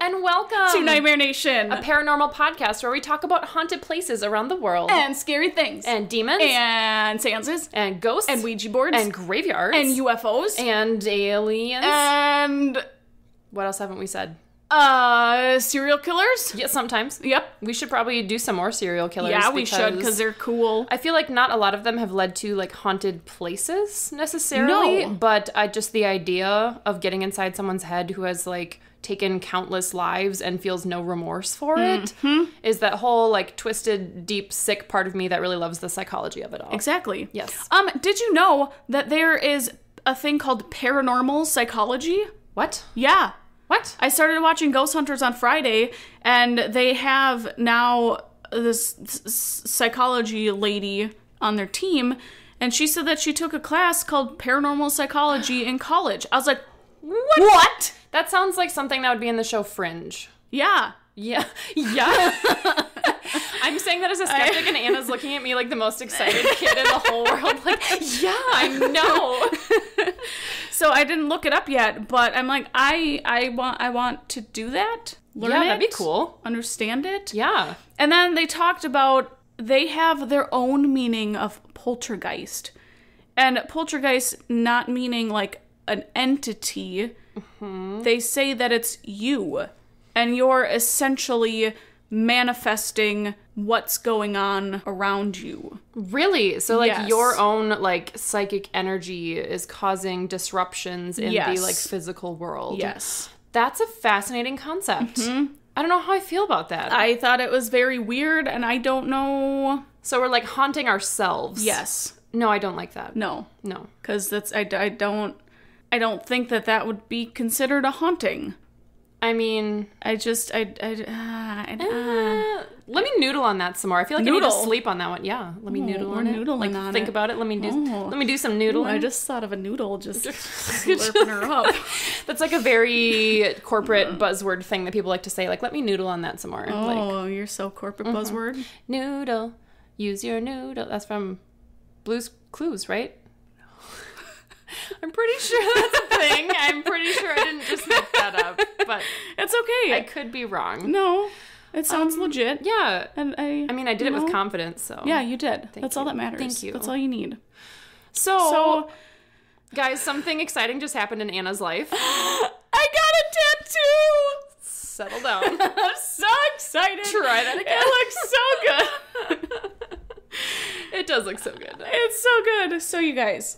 and welcome to Nightmare Nation, a paranormal podcast where we talk about haunted places around the world. And scary things. And demons. And seances. And ghosts. And Ouija boards. And graveyards. And UFOs. And aliens. And... what else haven't we said? Serial killers? Yeah, sometimes. Yep. We should probably do some more serial killers. Yeah, we should, because they're cool. I feel like not a lot of them have led to, like, haunted places, necessarily. No. But just the idea of getting inside someone's head who has, like, taken countless lives and feels no remorse for it is that whole, like, twisted, deep, sick part of me that really loves the psychology of it all. Exactly. Yes. Did you know that there is a thing called paranormal psychology? What? Yeah. What? I started watching Ghost Hunters on Friday, and they have now this psychology lady on their team, and she said that she took a class called paranormal psychology in college. I was like, what? That sounds like something that would be in the show Fringe. Yeah. Yeah. Yeah. I'm saying that as a skeptic, and Anna's looking at me like the most excited kid in the whole world. Like, yeah, I know. So I didn't look it up yet, but I'm like, I want to do that. Learn it. That'd be cool. Understand it. Yeah. And then they talked about they have their own meaning of poltergeist. And poltergeist not meaning like an entity. Mm-hmm. They say that it's you. And you're essentially manifesting what's going on around you. Really? So, like, yes. your own, like, psychic energy is causing disruptions in yes. the, like, physical world. Yes. That's a fascinating concept. Mm-hmm. I don't know how I feel about that. I thought it was very weird, and I don't know... So we're, like, haunting ourselves. Yes. No, I don't like that. No. No. Because that's... I don't think that would be considered a haunting. I mean... let me noodle on that some more. I feel like I need to sleep on that one. Yeah, let me noodle on it. Noodling like, on think it. about it. Let me do some noodling. I just thought of a noodle just slurping her up. That's like a very corporate buzzword thing that people like to say. Like, let me noodle on that some more. Oh, you're so corporate buzzword. Noodle. Use your noodle. That's from Blue's Clues, right? I'm pretty sure that's a thing. I'm pretty sure I didn't just make that up, but it's okay. I could be wrong. No, it sounds legit. Yeah, and I mean, I did it with confidence. So yeah, you did. That's all that matters. Thank you. That's all you need. So, guys, something exciting just happened in Anna's life. I got a tattoo. Settle down. I'm so excited. Try that again. It looks so good. It does look so good. It's so good. So, you guys.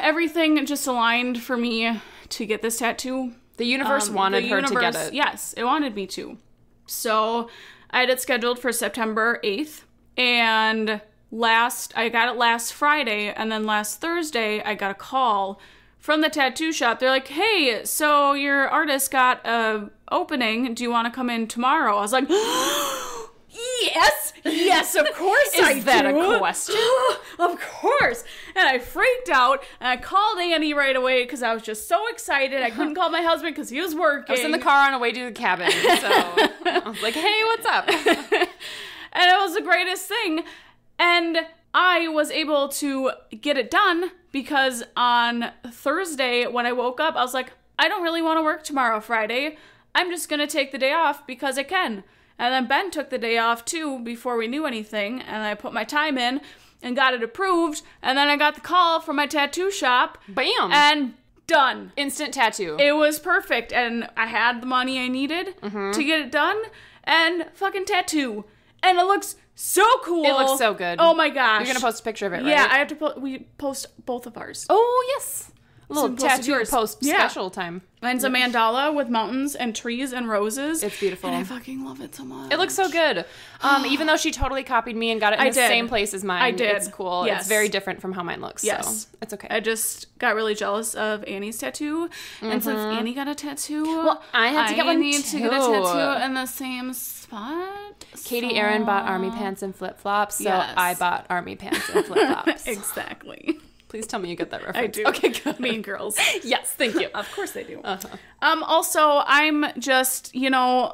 Everything just aligned for me to get this tattoo. The universe wanted her to get it. Yes, it wanted me to. So I had it scheduled for September 8th. And I got it last Friday. And then last Thursday, I got a call from the tattoo shop. They're like, hey, so your artist got a opening. Do you want to come in tomorrow? I was like, yes, of course I do. Is that a question? Of course. And I freaked out, and I called Annie right away because I was just so excited. I couldn't call my husband because he was working. I was in the car on the way to the cabin, so I was like, hey, what's up? And it was the greatest thing. And I was able to get it done because on Thursday when I woke up, I was like, I don't really want to work tomorrow, Friday. I'm just going to take the day off because I can. And then Ben took the day off, too, before we knew anything. And I put my time in and got it approved. And then I got the call from my tattoo shop. Bam! And done. Instant tattoo. It was perfect. And I had the money I needed to get it done. And fucking tattoo. And it looks so cool. It looks so good. Oh, my gosh. You're going to post a picture of it, right? Yeah, I have to we post both of ours. Oh, yes. A little tattoo post yeah. special time. Mine's a mandala with mountains and trees and roses. It's beautiful. And I fucking love it so much. It looks so good. Even though she totally copied me and got it in the same place as mine. I did. It's cool. Yes. It's very different from how mine looks. Yes. So it's okay. I just got really jealous of Annie's tattoo. And since Annie got a tattoo, well, I had to get one need to get a tattoo in the same spot. Katie Aaron bought army pants and flip-flops, so yes. I bought army pants and flip-flops. Exactly. Please tell me you get that reference. I do. Okay, good. Mean Girls. Yes, thank you. Of course they do. Uh-huh. Also, I'm just,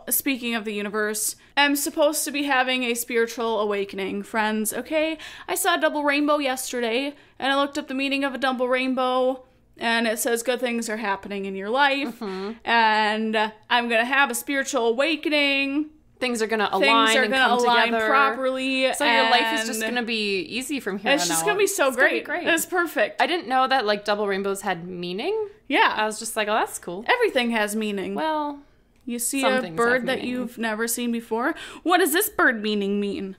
speaking of the universe, I'm supposed to be having a spiritual awakening, friends, okay? I saw a double rainbow yesterday, and I looked up the meaning of a double rainbow, And it says good things are happening in your life. And I'm going to have a spiritual awakening. Things are going to align and come together properly. So your life is just going to be easy from here on out. It's just going to be so great. It's perfect. I didn't know that, like, double rainbows had meaning. Yeah. I was just like, oh, that's cool. Everything has meaning. Well, you see a bird that you've never seen before? What does this bird mean?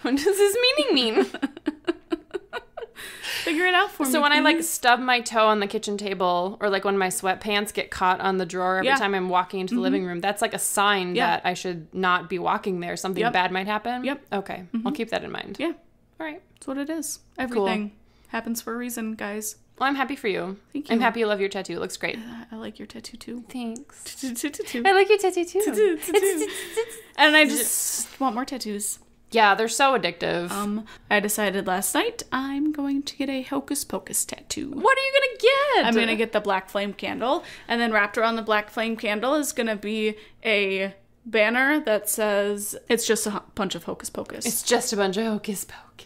What does this mean? Figure it out for me. So when I, like, stub my toe on the kitchen table, or, like, when my sweatpants get caught on the drawer every time I'm walking into the living room, that's, like, a sign that I should not be walking there. Something bad might happen. Yep. Okay. I'll keep that in mind. Yeah. All right. That's what it is. Everything happens for a reason, guys. Well, I'm happy for you. Thank you. I'm happy you love your tattoo. It looks great. I like your tattoo, too. Thanks. I I like your tattoo, too. And I just want more tattoos. Yeah, they're so addictive. I decided last night I'm going to get a Hocus Pocus tattoo. What are you going to get? I'm going to get the black flame candle, and then wrapped around the black flame candle is going to be a banner that says, it's just a bunch of Hocus Pocus. It's just a bunch of Hocus Pocus.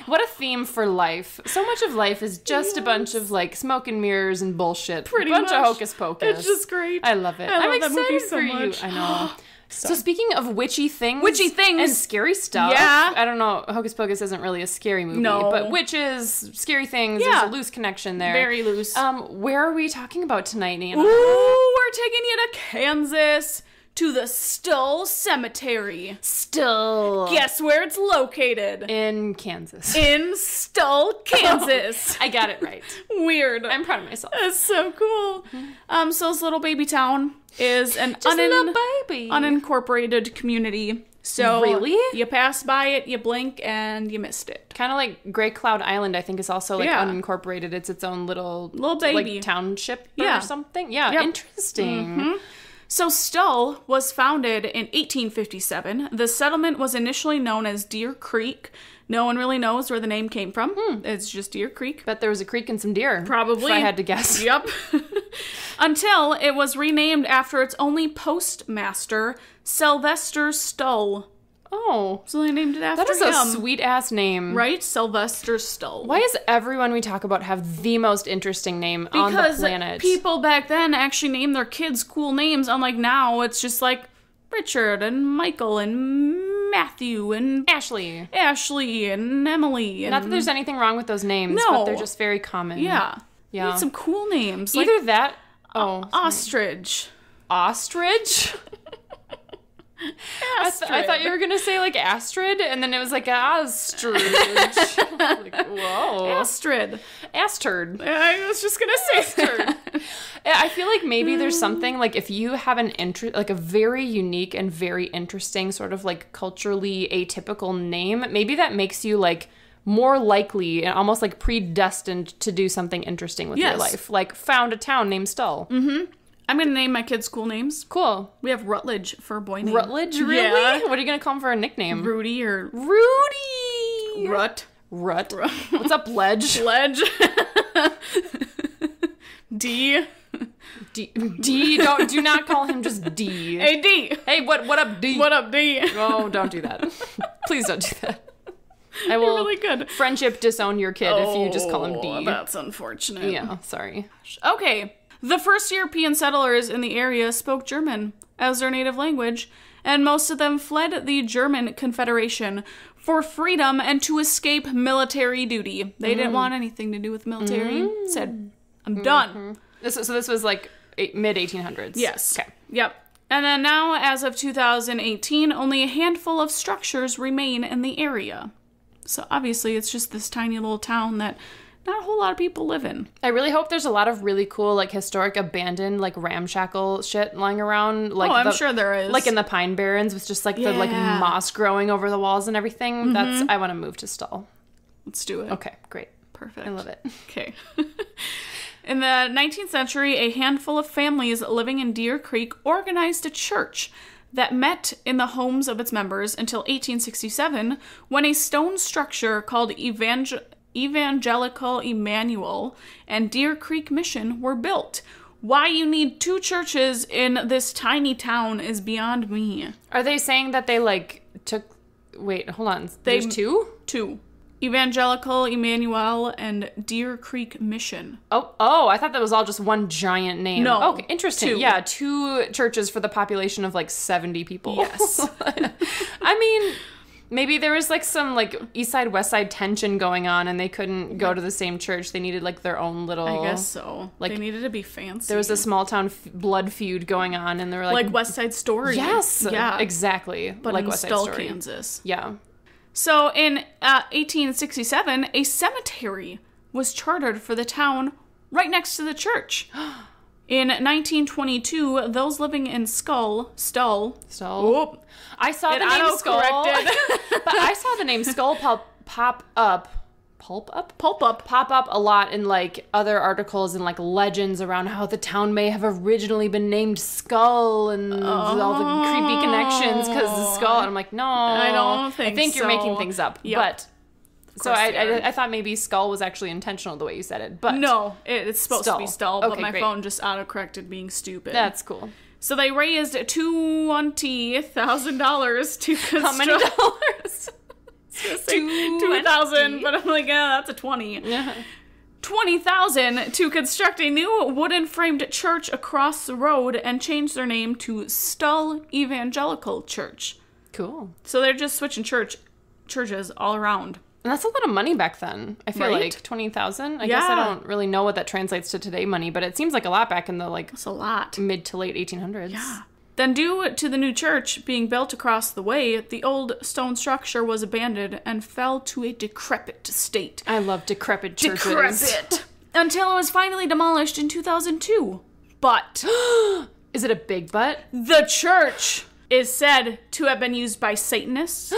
What a theme for life. So much of life is just a bunch of, like, smoke and mirrors and bullshit. Pretty bunch much. of Hocus Pocus. It's just great. I love it. I love I'm that excited movie so for much. you. I know. So speaking of witchy things and scary stuff, Yeah. I don't know, Hocus Pocus isn't really a scary movie, No. but witches, scary things, Yeah. there's a loose connection there. Very loose. Where are we talking about tonight, Nana? Ooh, we're taking you to Kansas, to the Stull Cemetery. Still. Guess where it's located? In Kansas. In Stull, Kansas. I got it right. Weird. I'm proud of myself. It's so cool. So this little baby town is an Just a little baby. unincorporated community. So Really? you pass by it, you blink, and you missed it. Kind of like Grey Cloud Island, I think, is also, like, Yeah. unincorporated. It's its own little baby. like, township Yeah. or something. Yeah, Yep. interesting. So Stull was founded in 1857. The settlement was initially known as Deer Creek. No one really knows where the name came from. It's just Deer Creek. Bet there was a creek and some deer. Probably. If I had to guess. Yep. Until it was renamed after its only postmaster, Sylvester Stull. Oh. So they named it after That is him. a sweet-ass name. Right? Sylvester Stull. Why does everyone we talk about have the most interesting name on the planet? Because people back then actually named their kids cool names, unlike now, it's just like Richard and Michael and Matthew and Ashley. and Emily. And Not that there's anything wrong with those names, No. but they're just very common. Yeah. Yeah. Need some cool names. Either like that... Oh. Ostrich. Ostrich? I thought you were going to say, like, Astrid, and then it was like ostrich. Like, whoa. Astrid. Astrid. I was just going to say Astrid. I feel like maybe there's something, like, if you have an like a very unique and very interesting sort of, like, culturally atypical name, maybe that makes you, like, more likely and almost, like, predestined to do something interesting with your life. Like, found a town named Stull. Mm-hmm. I'm going to name my kids cool names. Cool. We have Rutledge for a boy name. Rutledge, really? Yeah. What are you going to call him for a nickname? Rudy or... Rudy! Rut. What's up, Ledge? Ledge. D. Do not call him just D. Hey, D. Hey, what up, D? What up, D? Oh, don't do that. Please don't do that. I will You're really good. friendship disown your kid if you just call him D. That's unfortunate. Yeah, sorry. Okay. The first European settlers in the area spoke German as their native language, and most of them fled the German Confederation for freedom and to escape military duty. They didn't want anything to do with military. Said, I'm done. So this was like mid-1800s? Yes. Okay. Yep. And then now, as of 2018, only a handful of structures remain in the area. So obviously it's just this tiny little town that not a whole lot of people live in. I really hope there's a lot of really cool, like, historic, abandoned, like, ramshackle shit lying around. Like, I'm sure there is. Like in the Pine Barrens with just, like, the, like, moss growing over the walls and everything. I want to move to Stull. Let's do it. Okay, great. Perfect. I love it. Okay. In the 19th century, a handful of families living in Deer Creek organized a church that met in the homes of its members until 1867, when a stone structure called Evangelical Emmanuel and Deer Creek Mission were built. Why you need two churches in this tiny town is beyond me. Are they saying that they, like, took... Wait, hold on. There's two? Two. Evangelical Emmanuel and Deer Creek Mission. Oh, I thought that was all just one giant name. No. Okay, interesting. 2. Yeah, 2 churches for the population of like 70 people. Yes. I mean, maybe there was like some like East Side, West Side tension going on and they couldn't go to the same church. They needed like their own little... I guess so. Like, they needed to be fancy. There was a small town blood feud going on and they were like West Side Story. Yes. Yeah. Exactly. But like in West Side Stull, Story. Kansas. Yeah. So in 1867, a cemetery was chartered for the town right next to the church. In 1922, those living in Stull. Oh, I saw the name Skull. But I saw the name Skull pop up a lot in like other articles and like legends around how the town may have originally been named Skull and all the creepy connections because the skull. And I'm like, no, I don't think I think so. you're making things up. Yep. But so I thought maybe Skull was actually intentional the way you said it. But no, it's supposed to be Stull, but Okay, my great. phone just autocorrected being stupid. That's cool. So they raised $20,000 to construct... How many dollars? 2,000, but I'm like, that's a 20. Yeah. 20,000 to construct a new wooden framed church across the road and change their name to Stull Evangelical Church. Cool. So they're just switching churches all around. And that's a lot of money back then. I feel Right? like 20,000. I guess I don't really know what that translates to today money, but it seems like a lot back in the like That's a lot. mid to late 1800s. Yeah. Then due to the new church being built across the way, the old stone structure was abandoned and fell to a decrepit state. I love decrepit churches. Decrepit! Until it was finally demolished in 2002. But Is it a big butt? the church is said to have been used by Satanists,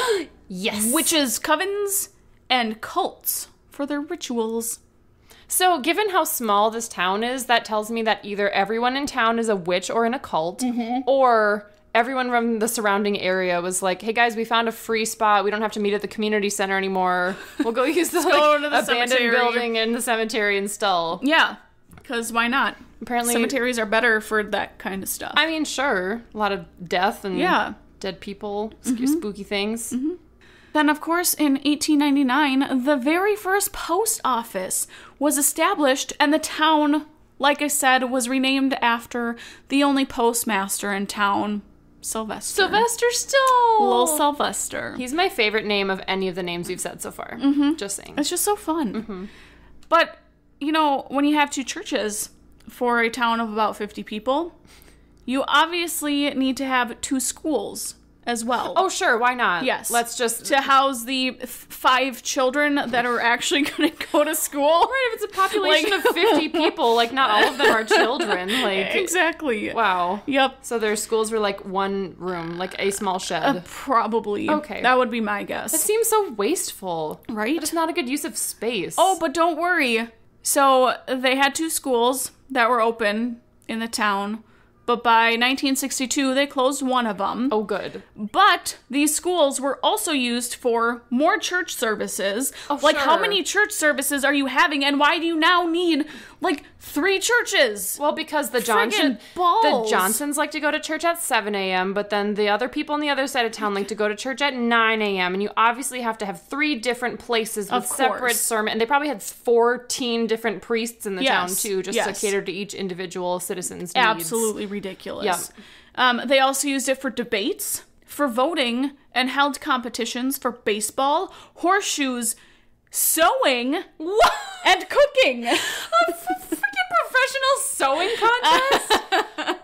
Yes. witches' covens, and cults for their rituals. So, given how small this town is, that tells me that either everyone in town is a witch or in a cult, or everyone from the surrounding area was like, hey guys, we found a free spot. We don't have to meet at the community center anymore. We'll go use this go to the abandoned cemetery. building in the cemetery in Stull. Yeah, because why not? Apparently, Cemeteries are better for that kind of stuff. I mean, sure. A lot of death and dead people, spooky things. Then, of course, in 1899, the very first post office was established, and the town, like I said, was renamed after the only postmaster in town, Sylvester. Sylvester Stull! Little Sylvester. He's my favorite name of any of the names we've said so far. Just saying. It's just so fun. But, you know, when you have 2 churches for a town of about 50 people, you obviously need to have 2 schools as well. Oh, sure. Why not? Yes. Let's just... To house the 5 children that are actually going to go to school. Right, if it's a population of 50 people, like, not all of them are children. Like, exactly. wow. Yep. So their schools were like one room, like a small shed. Probably. Okay. That would be my guess. That seems so wasteful. Right? That is not a good use of space. Oh, but don't worry. So they had 2 schools that were open in the town. But by 1962, they closed one of them. Oh, good. But these schools were also used for more church services. Oh, like, how sure. many church services are you having, and why do you now need, like, 3 churches? Well, because the Friggin' balls. Johnsons like to go to church at 7 a.m., but then the other people on the other side of town like to go to church at 9 a.m., and you obviously have to have 3 different places with Of separate course. sermon. And they probably had 14 different priests in the town, Yes, too, just yes. to cater to each individual citizen's needs. Absolutely ridiculous. They also used it for debates, for voting, and held competitions for baseball, horseshoes, sewing, and cooking. A freaking professional sewing contest?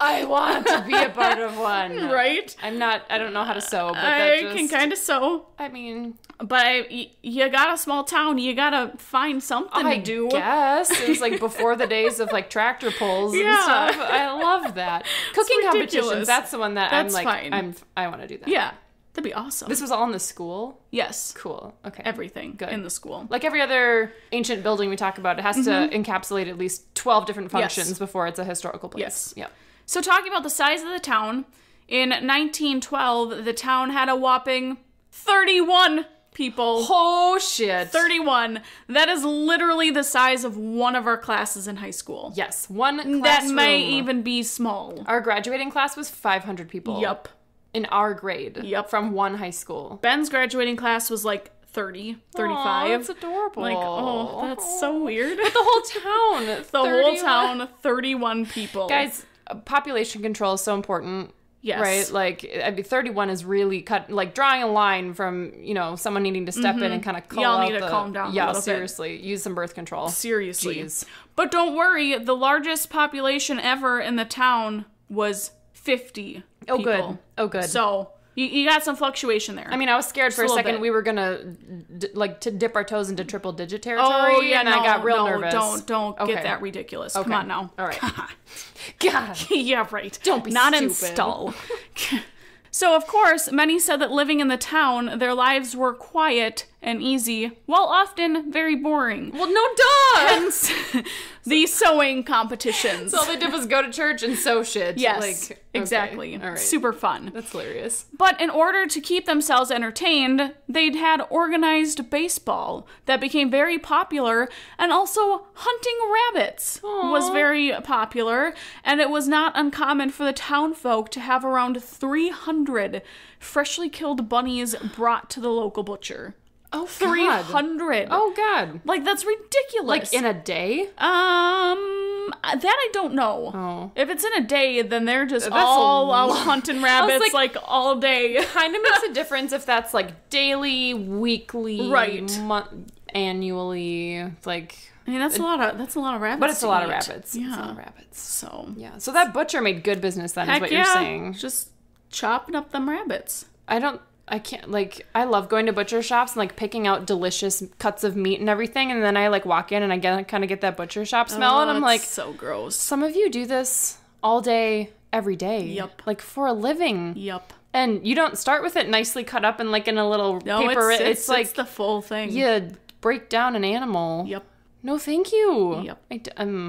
I want to be a part of one. Right? I don't know how to sew, but I can kind of sew. I mean... But you got a small town, you gotta find something to do. I guess. It was like before the days of like tractor pulls and Yeah. stuff. I love that. Cooking ridiculous. competitions, that's the one that That's I'm like, fine. I want to do that. Yeah, that'd be awesome. This was all in the school? Yes. Cool. Okay. Everything Good. in the school. Like every other ancient building we talk about, it has to encapsulate at least 12 different functions Yes. before it's a historical place. Yes. Yep. So talking about the size of the town, in 1912, the town had a whopping 31 people. Oh, shit. 31. That is literally the size of one of our classes in high school. Yes. One That classroom. may even be small. Our graduating class was 500 people. Yup. In our grade. Yep. From one high school. Ben's graduating class was like 30, 35. Aw, that's adorable. Like, oh, that's so weird. The whole town. The whole town, 31 people. Guys, population control is so important. Yes. Right? Like, I mean, 31 is really drawing a line from, someone needing to step in and kind of call Y'all out need to calm down a Yeah, little bit. seriously. Use some birth control. Seriously. Jeez. But don't worry, the largest population ever in the town was 50 Oh, people. good. Oh, good. So, you got some fluctuation there. I mean, I was scared for a little second bit. we were going to dip our toes into triple digit territory. I got real nervous. Don't Okay. get that ridiculous. Okay. Come on now. All right. God. Yeah, right. Don't be Not in stupid. Stull. So, of course, many said that living in the town, their lives were quiet and easy, while often very boring. Well, no duh! Hence, the sewing competitions. So all they did was go to church and sew shit. Yes, okay. exactly. All right. Super fun. That's hilarious. But in order to keep themselves entertained, they'd had organized baseball that became very popular, and also hunting rabbits was very popular, and it was not uncommon for the town folk to have around 300 freshly killed bunnies brought to the local butcher. Oh, 300. Oh, God. Like, that's ridiculous. Like, in a day? That I don't know. Oh. If it's in a day, then they're just That's all a out lot. hunting rabbits, like, all day. Kind of makes a difference if that's, like, daily, weekly, Right. annually, like... I mean, that's a lot of rabbits. But it's a lot of eat. rabbits. Yeah. It's a lot of rabbits. So, Yeah. So that butcher made good business then, is heck what yeah, you're saying. just chopping up them rabbits. I can't, like, I love going to butcher shops and, like, picking out delicious cuts of meat and everything, and then I, like, walk in and I kind of get that butcher shop smell, and I'm like, so gross. some of you do this all day, every day. Yep. Like, for a living. Yep. And you don't start with it nicely cut up and, like, in a little paper. It's like, the full thing. you break down an animal. Yep. No, thank you. Yep.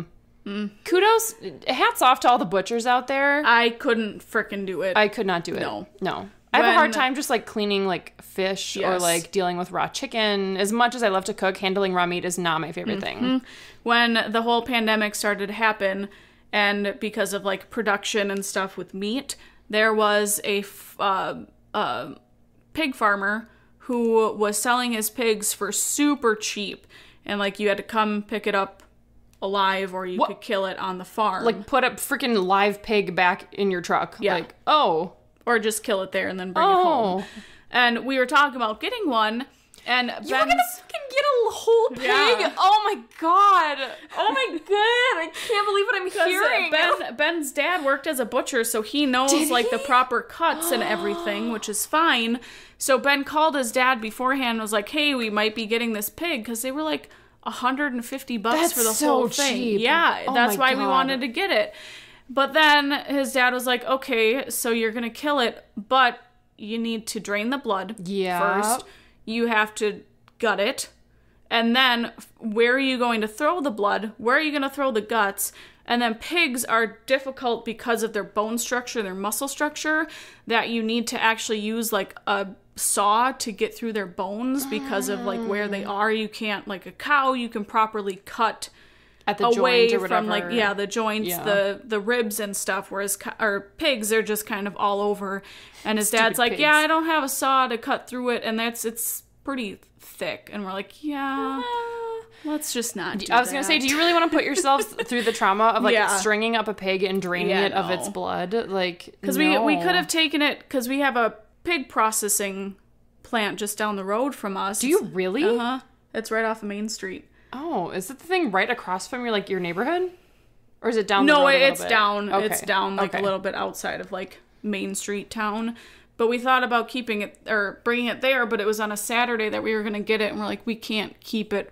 Kudos, hats off to all the butchers out there. I couldn't frickin' do it. I could not do it. No. I have a hard time just, like, cleaning, like, fish or, Yes. like, dealing with raw chicken. As much as I love to cook, handling raw meat is not my favorite thing. When the whole pandemic started to happen, and because of, like, production and stuff with meat, there was a pig farmer who was selling his pigs for super cheap. And, like, you had to come pick it up alive, or you could kill it on the farm. Like, put a freaking live pig back in your truck. Yeah. Like, oh. Or just kill it there and then bring it home. And we were talking about getting one, and You were gonna fucking get a whole pig? Yeah. Oh my god. Oh my god. I can't believe what I'm hearing. Ben's dad worked as a butcher, so he knows, like, the proper cuts and everything, which is fine. So Ben called his dad beforehand and was like, hey, we might be getting this pig, because they were like $150 That's for the so whole thing. cheap. Yeah, Oh that's my why we God. wanted to get it. But then his dad was like, okay, so you're going to kill it, but you need to drain the blood first. You have to gut it. And then where are you going to throw the blood? Where are you going to throw the guts? And then pigs are difficult because of their bone structure, their muscle structure, that you need to actually use, like, a saw to get through their bones because of, like, where they are. You can't, like a cow, you can properly cut At the away joint or from, whatever. like, the joints, the ribs and stuff, whereas pigs are just kind of all over. And his dad's like, pigs. yeah, I don't have a saw to cut through it, and it's pretty thick. And we're like, yeah, let's just not do I was gonna say, do you really want to put yourselves through the trauma of, like, Yeah. stringing up a pig and draining it of its no. blood? Like, Because we could have taken it, because we have a pig processing plant just down the road from us. Do you really? Uh-huh. It's right off of Main Street. Oh, is it the thing right across from your neighborhood? Or is it down the road a little it's bit? down. Okay. It's down, like, Okay. a little bit outside of, like, Main Street town. But we thought about keeping it, or bringing it there, but it was on a Saturday that we were going to get it, and we're like, we can't keep it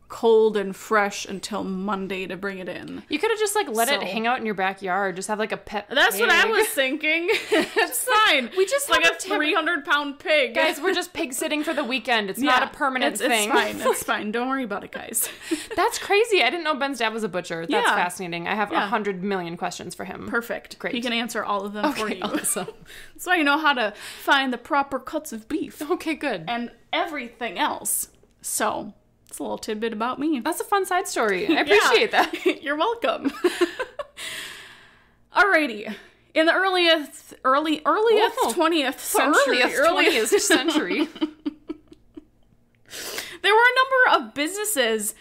cold and fresh until Monday to bring it in. You could have just, like, let it So- hang out in your backyard. Just have, like, a pet That's what I pig. was thinking. It's fine. We just like have a a temp- 300-pound pig. Guys, we're just pig sitting for the weekend. It's not a permanent thing. It's fine. It's fine. Don't worry about it, guys. That's crazy. I didn't know Ben's dad was a butcher. That's Yeah. fascinating. I have Yeah. 100 million questions for him. Perfect. Great. He can answer all of them for Okay, you. awesome. So you know how to find the proper cuts of beef Okay, good. and everything else. So it's a little tidbit about me. That's a fun side story. I appreciate that. You're welcome. Alrighty. In the earliest 20th century. Earliest 20th century. There were a number of businesses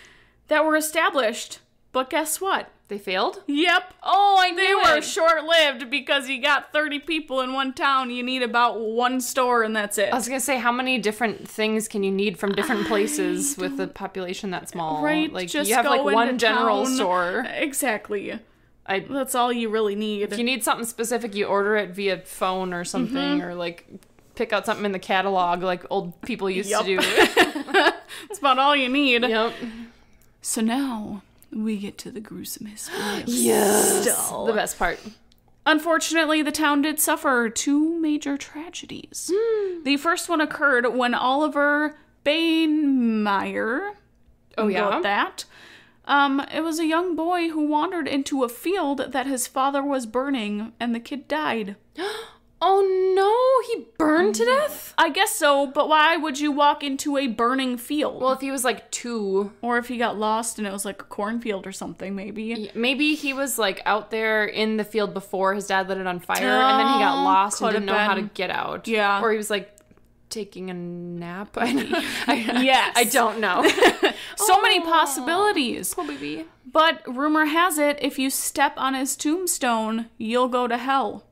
that were established, but guess what? They failed? Yep. Oh, I knew They were short-lived because you got 30 people in one town. You need about one store and that's it. I was going to say, how many different things can you need from different places with a population that small? Right. Like, just you have like go one into general town. store. Exactly. That's all you really need. If you need something specific, you order it via phone or something, or like pick out something in the catalog like old people used to do. That's about all you need. Yep. So now we get to the gruesome history of The best part. Unfortunately, the town did suffer 2 major tragedies. The first one occurred when Oliver Bainmeyer, Oh, yeah? got that. It was a young boy who wandered into a field that his father was burning, and the kid died. Oh no, he burned to death? I guess so, but why would you walk into a burning field? Well, if he was like 2. Or if he got lost and it was like a cornfield or something, maybe. Maybe he was like out there in the field before his dad lit it on fire, and then he got lost and didn't know how to get out. Yeah. Or he was like taking a nap. Yes. I don't know. So many possibilities. Poor baby. But rumor has it, if you step on his tombstone, you'll go to hell.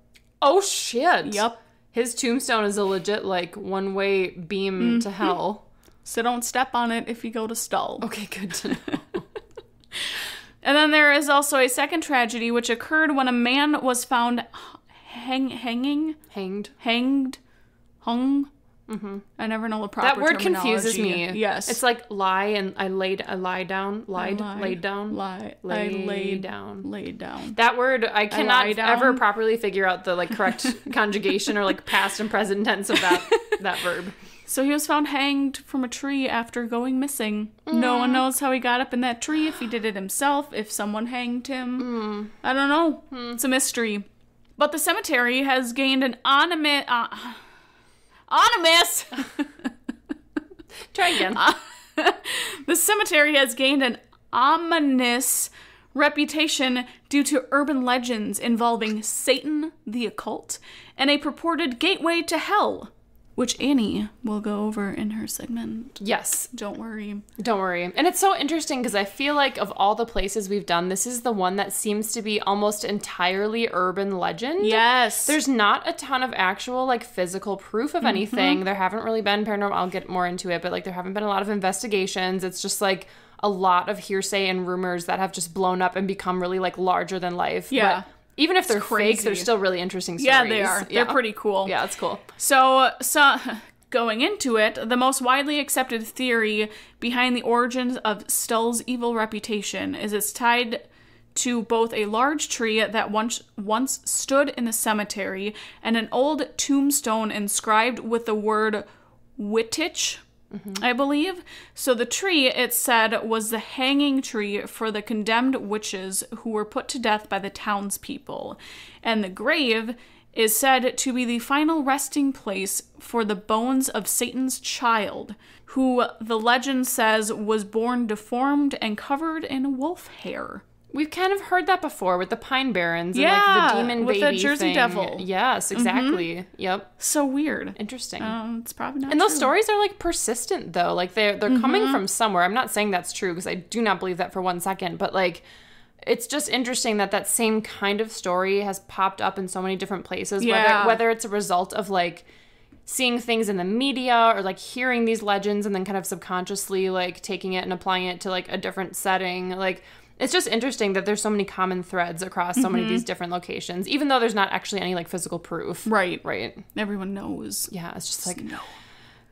Oh, shit. Yep. His tombstone is a legit, like, one-way beam to hell. So don't step on it if you go to Stull. Okay, good to know. And then there is also a second tragedy, which occurred when a man was found hanged. I never know the proper That word terminology. confuses me. Yes. It's like lie and I lie down. Laid down. Laid down. That word, I cannot lie down. ever properly figure out the like correct conjugation or like past and present tense of that verb. So he was found hanged from a tree after going missing. No one knows how he got up in that tree, if he did it himself, if someone hanged him. I don't know. It's a mystery. But the cemetery has gained an ominous... Try again. The cemetery has gained an ominous reputation due to urban legends involving Satan, the occult, and a purported gateway to hell, which Annie will go over in her segment. Yes. Don't worry. Don't worry. And it's so interesting because I feel like of all the places we've done, this is the one that seems to be almost entirely urban legend. Yes. There's not a ton of actual, like, physical proof of anything. There haven't really been paranormal. I'll get more into it, but, like, there haven't been a lot of investigations. It's just, like, a lot of hearsay and rumors that have just blown up and become really, like, larger than life. Yeah. But even if they're crazy. fake, they're still really interesting stories. Yeah, they are. They're pretty cool. Yeah, it's cool. So going into it, the most widely accepted theory behind the origins of Stull's evil reputation is it's tied to both a large tree that once stood in the cemetery and an old tombstone inscribed with the word Wittich, I believe. So the tree, it said, was the hanging tree for the condemned witches who were put to death by the townspeople. And the grave is said to be the final resting place for the bones of Satan's child, who the legend says was born deformed and covered in wolf hair. We've kind of heard that before with the Pine Barrens and Yeah, like the demon with baby the Jersey thing. Devil. Yes, exactly. Yep. So weird. Interesting. It's probably not And those true. stories are like persistent though. Like they're coming from somewhere. I'm not saying that's true because I do not believe that for one second, but like it's just interesting that that same kind of story has popped up in so many different places. Yeah. Whether it's a result of like seeing things in the media or like hearing these legends and then kind of subconsciously like taking it and applying it to like a different setting. Like it's just interesting that there's so many common threads across so many of these different locations, even though there's not actually any like physical proof. Right. Right. Everyone knows. Yeah, it's just like, No.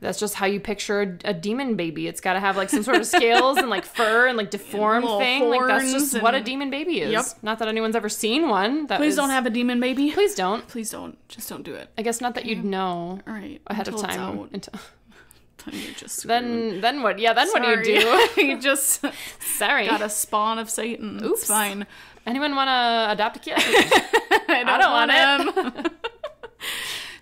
that's just how you picture a demon baby. It's got to have like some sort of scales and like fur and like deformed little thing. Like that's horns just what a and- demon baby is. Yep. Not that anyone's ever seen one. Please don't have a demon baby. Please don't. Please don't. Just don't do it. I guess not that you'd know All right. ahead of Until it's time. out. Until- You're just screwed. then what? Yeah, then what do you Sorry. do? You just Sorry. got a spawn of Satan. Oops. It's fine. Anyone want to adopt a kid? I don't want him.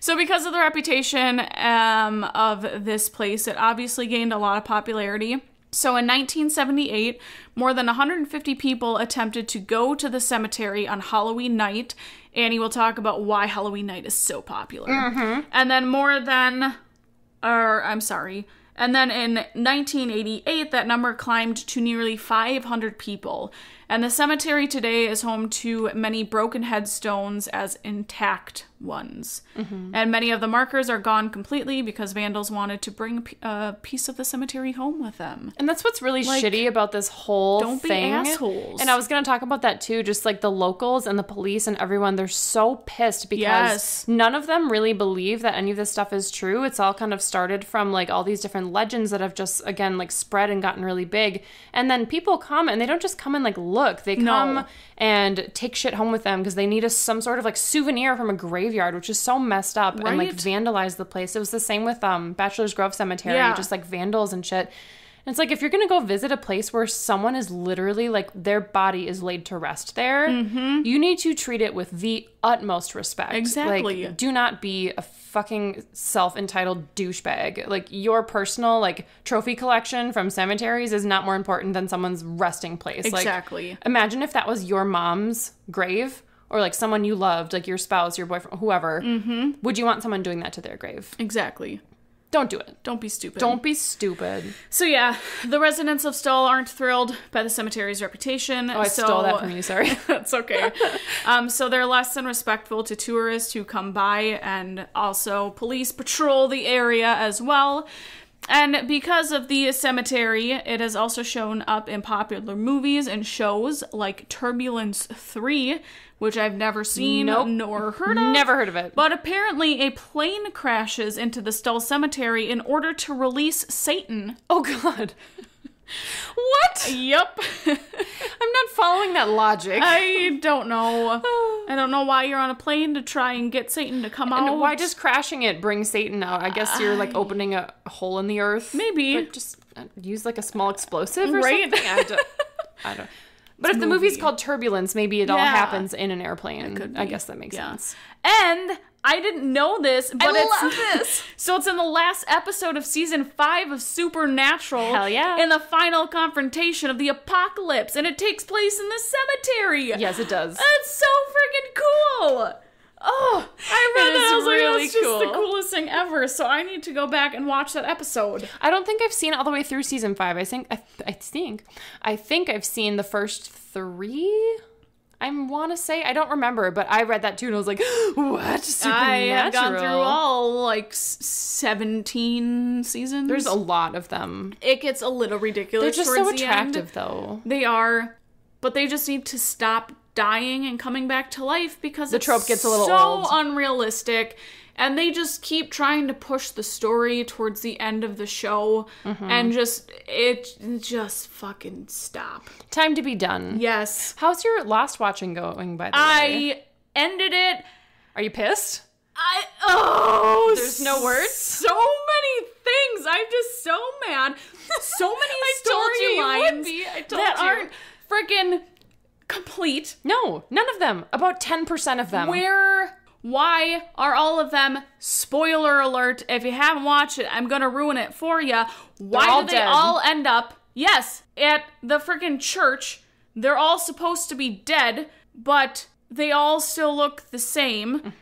So because of the reputation of this place, it obviously gained a lot of popularity. So in 1978, more than 150 people attempted to go to the cemetery on Halloween night. Annie will talk about why Halloween night is so popular. And then And then in 1988, that number climbed to nearly 500 people. And the cemetery today is home to many broken headstones as intact ones. Mm-hmm. And many of the markers are gone completely because vandals wanted to bring a piece of the cemetery home with them. And that's what's really shitty about this whole thing. Don't be assholes. And I was going to talk about that too, just like the locals and the police and everyone, they're so pissed because none of them really believe that any of this stuff is true. It's all kind of started from like all these different legends that have just, again, like spread and gotten really big. And then people come and they don't just come and like look. They come and take shit home with them because they need some sort of like souvenir from a graveyard, which is so messed up, and like vandalize the place. It was the same with Bachelor's Grove Cemetery, just like vandals and shit. And it's like, if you're going to go visit a place where someone is literally, like, their body is laid to rest there, you need to treat it with the utmost respect. Exactly. Like, do not be a fucking self-entitled douchebag. Like, your personal, like, trophy collection from cemeteries is not more important than someone's resting place. Exactly. Like, imagine if that was your mom's grave, or, like, someone you loved, like, your spouse, your boyfriend, whoever. Would you want someone doing that to their grave? Exactly. Don't do it. Don't be stupid. Don't be stupid. So yeah, the residents of Stull aren't thrilled by the cemetery's reputation. Oh, I stole that from you, sorry. That's okay. So they're less than respectful to tourists who come by, and also police patrol the area as well. And because of the cemetery, it has also shown up in popular movies and shows like Turbulence 3, which I've never seen nor heard of. Never heard of it. But apparently a plane crashes into the Stull Cemetery in order to release Satan. Oh, God. What? Yep. I'm not following that logic. I don't know. I don't know why you're on a plane to try and get Satan to come out. And why just crashing it brings Satan out? I guess you're like opening a hole in the earth. Maybe. But just use like a small explosive or something. I don't. But if the movie's called Turbulence, maybe it all happens in an airplane. I guess that makes sense. And I didn't know this, but I love this. So it's in the last episode of season 5 of Supernatural. Hell yeah. In the final confrontation of the apocalypse, and it takes place in the cemetery. Yes, it does. That's so freaking cool. Oh, I read that. I was like, that's just the coolest thing ever. So I need to go back and watch that episode. I don't think I've seen it all the way through season 5. I think I've seen the first 3. I want to say, I don't remember, but I read that too and I was like, what? Supernatural? I have gone through all like 17 seasons. There's a lot of them. It gets a little ridiculous. They're just so attractive though. They are, but they just need to stop dying and coming back to life because the trope gets a little old. So unrealistic. And they just keep trying to push the story towards the end of the show, and just fucking stop. Time to be done. Yes. How's your Lost watching going, by the way? I ended it. Are you pissed? There's no words? So many things. I'm just so mad. So many storylines that aren't freaking complete. No, none of them. About 10% of them. Why are all of them, spoiler alert, if you haven't watched it, I'm gonna ruin it for you. Why do they all end up, at the freaking church? They're all supposed to be dead, but they all still look the same.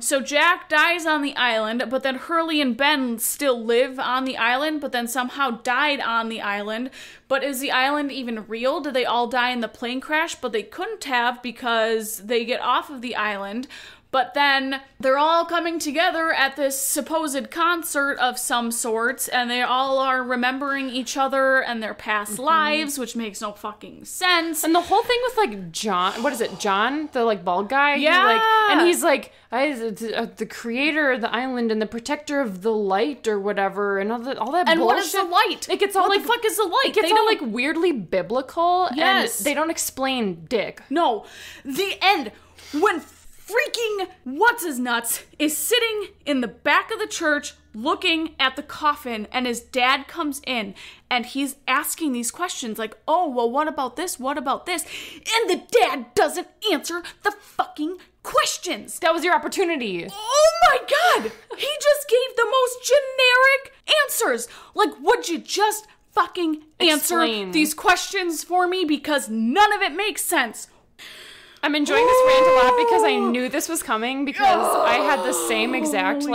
So Jack dies on the island, but then Hurley and Ben still live on the island, but then somehow died on the island. But is the island even real? Did they all die in the plane crash? But they couldn't have because they get off of the island. But then they're all coming together at this supposed concert of some sorts, and they all are remembering each other and their past lives, which makes no fucking sense. And the whole thing with, like, John, what is it, John, the, like, bald guy? Yeah. And he's like, the creator of the island and the protector of the light or whatever, and all that bullshit. And what is the light? It gets all, what the fuck is the light? It gets all, like, weirdly biblical, Yes. and they don't explain dick. No. The end. When freaking what's-his-nuts is sitting in the back of the church looking at the coffin, and his dad comes in and he's asking these questions like, oh, well, what about this? What about this? And the dad doesn't answer the fucking questions. That was your opportunity. Oh my God! He just gave the most generic answers. Like, would you just fucking answer these questions for me? Because none of it makes sense. I'm enjoying this rant a lot because I knew this was coming because I had the same exact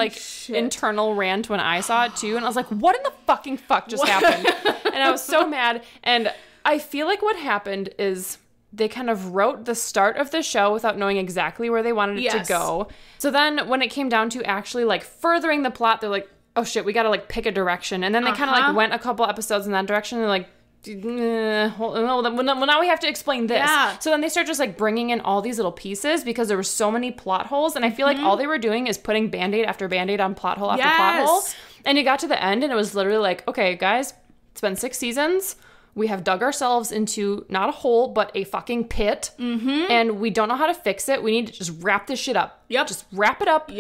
internal rant when I saw it too, and I was like, what in the fucking fuck just happened? And I was so mad. And I feel like what happened is they kind of wrote the start of the show without knowing exactly where they wanted it to go. So then when it came down to actually like furthering the plot, they're like, oh shit, we gotta like pick a direction. And then they kind of like went a couple episodes in that direction, and they're like, well, now we have to explain this. Yeah. So then they start just like bringing in all these little pieces because there were so many plot holes, and I feel like all they were doing is putting band-aid after band-aid on plot hole after plot hole. And you got to the end and it was literally like, okay guys, it's been 6 seasons. We have dug ourselves into not a hole, but a fucking pit. And we don't know how to fix it. We need to just wrap this shit up. Just wrap it up.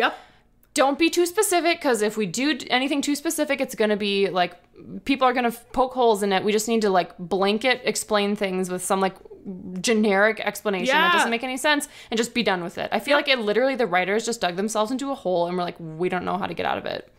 Don't be too specific, because if we do anything too specific, it's going to be like, people are going to poke holes in it. We just need to like blanket explain things with some like generic explanation that doesn't make any sense and just be done with it. I feel like it literally, the writers just dug themselves into a hole and were like, we don't know how to get out of it.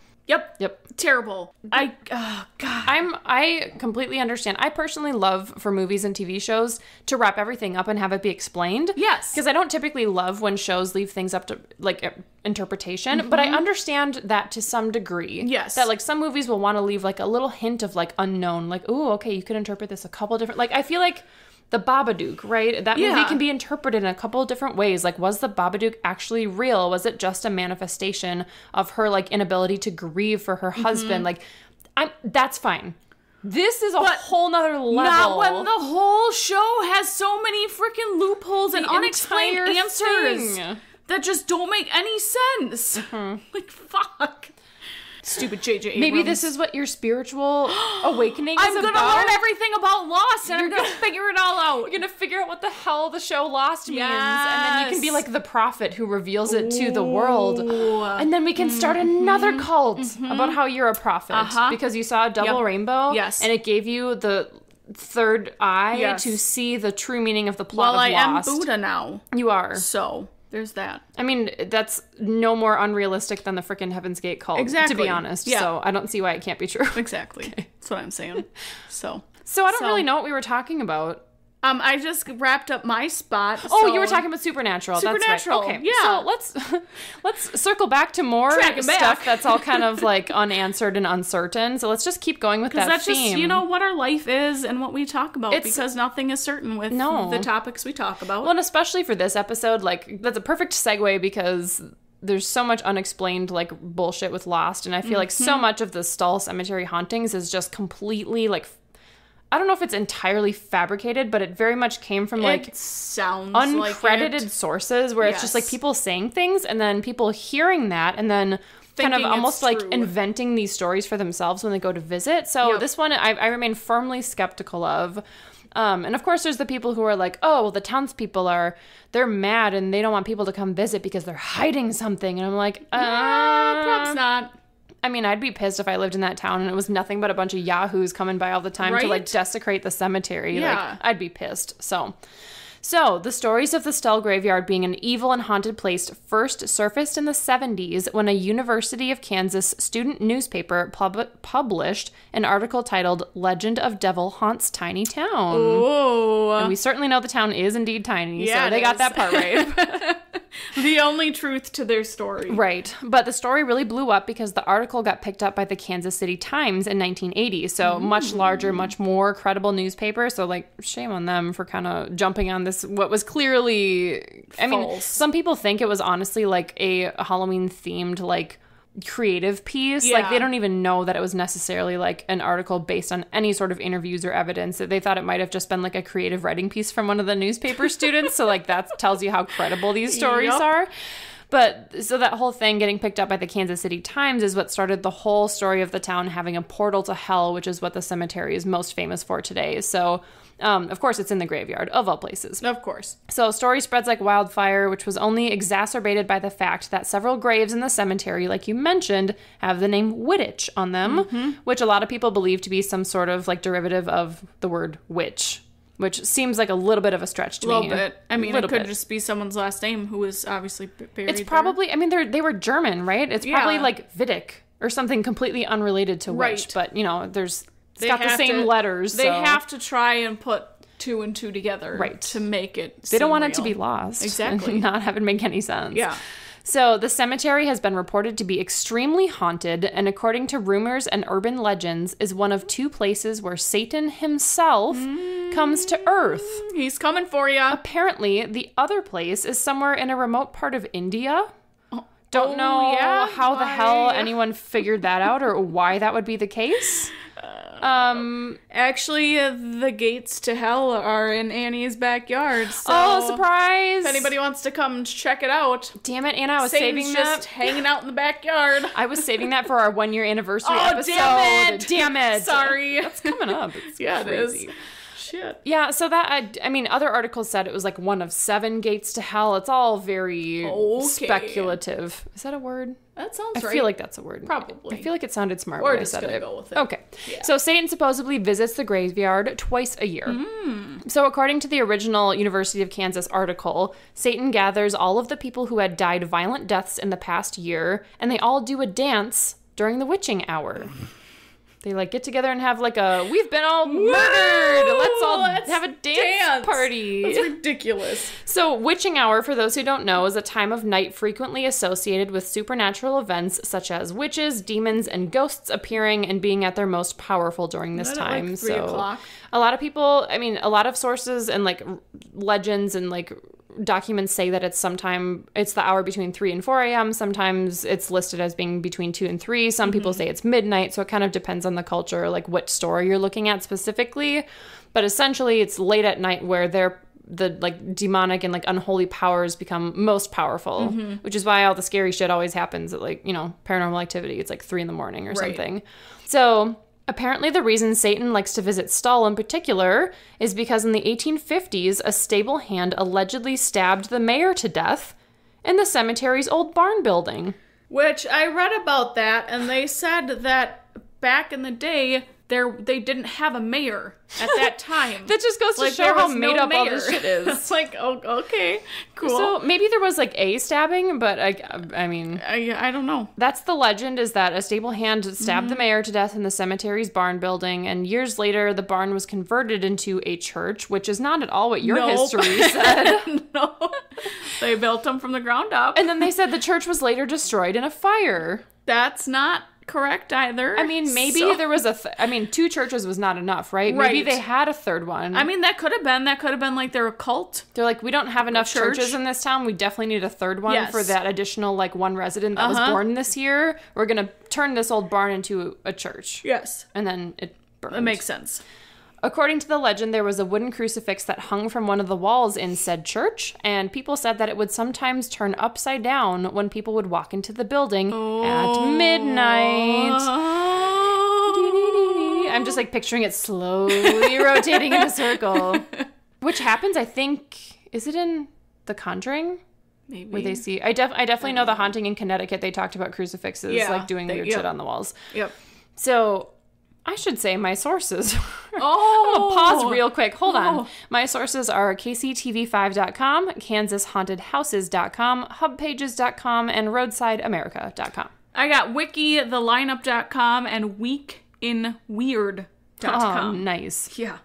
Terrible. God. I completely understand. I personally love for movies and TV shows to wrap everything up and have it be explained. Yes. Because I don't typically love when shows leave things up to like interpretation, but I understand that to some degree. Yes. That like some movies will want to leave like a little hint of like unknown, like, oh, okay, you could interpret this a couple different, like I feel like The Babadook, right? That movie can be interpreted in a couple of different ways. Like, was the Babadook actually real? Was it just a manifestation of her, like, inability to grieve for her husband? Like, that's fine. This is a whole nother level. Not when the whole show has so many freaking loopholes and unexplained answers that just don't make any sense. Like, fuck. Stupid J.J. Abrams. Maybe this is what your spiritual awakening is about. I'm gonna learn everything about Lost, and I'm gonna figure it all out. You're gonna figure out what the hell the show Lost means, and then you can be like the prophet who reveals it to the world. And then we can start another cult about how you're a prophet because you saw a double rainbow, and it gave you the third eye to see the true meaning of the plot of Lost. Well, I am Buddha now. You are. So there's that. I mean, that's no more unrealistic than the frickin' Heaven's Gate cult, to be honest. Yeah. So I don't see why it can't be true. Exactly. Okay. That's what I'm saying. So I don't really know what we were talking about. I just wrapped up my spot. Oh, you were talking about Supernatural. Supernatural. That's right. Okay. Yeah. So let's circle back to more stuff that's all kind of like unanswered and uncertain. So let's just keep going with that theme. Because that's just, you know, what our life is and what we talk about. Because nothing is certain with the topics we talk about. Well, and especially for this episode, like, that's a perfect segue because there's so much unexplained, like, bullshit with Lost. And I feel like so much of the Stull Cemetery hauntings is just completely, like, I don't know if it's entirely fabricated, but it very much came from, like, it sounds uncredited sources where it's just, like, people saying things and then people hearing that and then kind of almost, like, inventing these stories for themselves when they go to visit. So this one I remain firmly skeptical of. And, of course, there's the people who are like, oh, well, the townspeople they're mad and they don't want people to come visit because they're hiding something. And I'm like, perhaps not. I mean, I'd be pissed if I lived in that town and it was nothing but a bunch of yahoos coming by all the time to, like, desecrate the cemetery. Yeah. Like, I'd be pissed. So, the stories of the Stull graveyard being an evil and haunted place first surfaced in the 70s when a University of Kansas student newspaper published an article titled Legend of Devil Haunts Tiny Town. Ooh. And we certainly know the town is indeed tiny, so they got that part right. The only truth to their story. Right. But the story really blew up because the article got picked up by the Kansas City Times in 1980. So much larger, much more credible newspaper. So, like, shame on them for kind of jumping on this, what was clearly, I mean, some people think it was honestly like a Halloween themed, like, creative piece. Like, they don't even know that it was necessarily like an article based on any sort of interviews or evidence. They thought it might have just been like a creative writing piece from one of the newspaper students. So, like, that tells you how credible these stories are. But so that whole thing getting picked up by the Kansas City Times is what started the whole story of the town having a portal to hell, which is what the cemetery is most famous for today. So, of course, it's in the graveyard, of all places. Of course. So story spreads like wildfire, which was only exacerbated by the fact that several graves in the cemetery, like you mentioned, have the name Wittich on them, which a lot of people believe to be some sort of, like, derivative of the word witch, which seems like a little bit of a stretch to me. A little bit. I mean, it could just be someone's last name who was obviously buried It's probably, I mean, they were German, right? It's probably like Wittig or something completely unrelated to witch, but, you know, it's got the same letters. They have to try and put two and two together. Right. To make it They don't want real. it to be lost. Exactly. And not have it make any sense. Yeah. So the cemetery has been reported to be extremely haunted, and according to rumors and urban legends, is one of 2 places where Satan himself comes to Earth. He's coming for you. Apparently, the other place is somewhere in a remote part of India. Don't know how the hell anyone figured that out or why that would be the case. Actually, the gates to hell are in Annie's backyard. So Oh, surprise! if anybody wants to come check it out, Damn it, Anna, I was Satan's saving just that. hanging out in the backyard. I was saving that for our 1-year anniversary Oh, episode. damn it! Damn it! Sorry. That's coming up. It's Yeah, crazy. it is. Shit. Yeah, so that, I mean, other articles said it was like one of 7 gates to hell. It's all very speculative. Is that a word? That sounds I right. feel like that's a word. Probably. I feel like it sounded smart We're when I just said gonna it. go with it. Okay. Yeah. So Satan supposedly visits the graveyard twice a year. So according to the original University of Kansas article, Satan gathers all of the people who had died violent deaths in the past year, and they all do a dance during the witching hour. They like get together and have like a, we've been all murdered. Let's all have a dance party. That's ridiculous. So witching hour, for those who don't know, is a time of night frequently associated with supernatural events such as witches, demons, and ghosts appearing and being at their most powerful during this Isn't it time. like 3 o'clock? A lot of people, I mean, a lot of sources and like legends and like documents say that it's the hour between 3 and 4 a.m. Sometimes it's listed as being between 2 and 3. Some people say it's midnight. So it kind of depends on the culture, like what story you're looking at specifically. But essentially it's late at night where the like demonic and like unholy powers become most powerful, which is why all the scary shit always happens at like, you know, Paranormal Activity. It's like 3 in the morning or something. So apparently the reason Satan likes to visit Stull in particular is because in the 1850s, a stable hand allegedly stabbed the mayor to death in the cemetery's old barn building. Which I read about that, and they said that back in the day, they didn't have a mayor at that time. That just goes to Like, show there how was made no up all mayor. this shit is. It's like, oh, okay, cool. So maybe there was like a stabbing, but I mean... I don't know. That's the legend, is that a stable hand stabbed the mayor to death in the cemetery's barn building, and years later, the barn was converted into a church, which is not at all what your history said. No. They built them from the ground up. And then they said the church was later destroyed in a fire. That's not correct either. I mean, maybe there was 2 churches was not enough, right? Right. Maybe they had a third one. I mean, that could have been like their cult. They're like, we don't have enough church. churches in this town. We definitely need a third one Yes. for that additional, like, 1 resident that was born this year. We're going to turn this old barn into a church. Yes. And then it burned. That makes sense. According to the legend, there was a wooden crucifix that hung from one of the walls in said church, and people said that it would sometimes turn upside down when people would walk into the building at midnight. I'm just like picturing it slowly rotating in a circle. Which happens, I think, is it in The Conjuring? Maybe. Where they see, I definitely know The Haunting in Connecticut, they talked about crucifixes, like doing weird shit on the walls. Yep. So... I should say my sources. Oh! I'm gonna pause real quick. Hold on. My sources are kctv5.com, kansashauntedhouses.com, hubpages.com, and roadsideamerica.com. I got wikithelineup.com and weekinweird.com. Oh, nice. Yeah.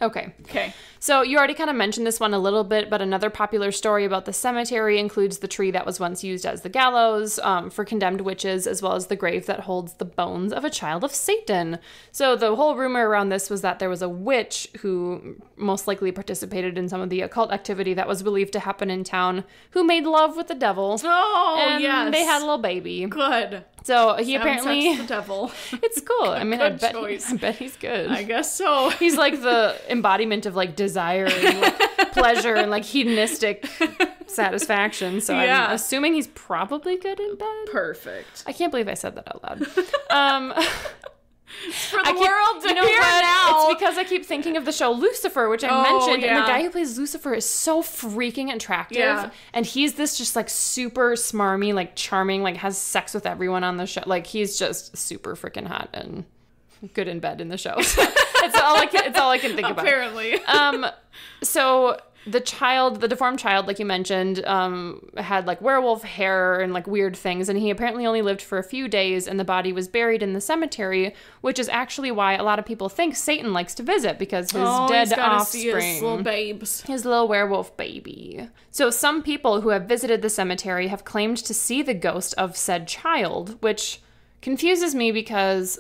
Okay. Okay. So you already kind of mentioned this one a little bit, but another popular story about the cemetery includes the tree that was once used as the gallows for condemned witches, as well as the grave that holds the bones of a child of Satan. So the whole rumor around this was that there was a witch who most likely participated in some of the occult activity that was believed to happen in town, who made love with the devil. Oh, and yes. they had a little baby. Good. So he Having apparently... sex with the devil. It's cool. I mean, Good choice. I bet he's good. I guess so. He's like the embodiment of like desire and like pleasure and like hedonistic satisfaction. So Yeah. I'm assuming he's probably good in bed. Perfect. I can't believe I said that out loud. For the world to hear now. It's because I keep thinking of the show Lucifer, which I mentioned, and yeah. the guy who plays Lucifer is so freaking attractive. Yeah. And he's this just like super smarmy, like charming, like has sex with everyone on the show. Like he's just super freaking hot and good in bed in the show. It's all I can think about. Apparently. So The deformed child, like you mentioned, had like werewolf hair and like weird things, and he apparently only lived for a few days, and the body was buried in the cemetery, which is actually why a lot of people think Satan likes to visit, because his dead offspring, see his little babes, his little werewolf baby. So some people who have visited the cemetery have claimed to see the ghost of said child, which confuses me because,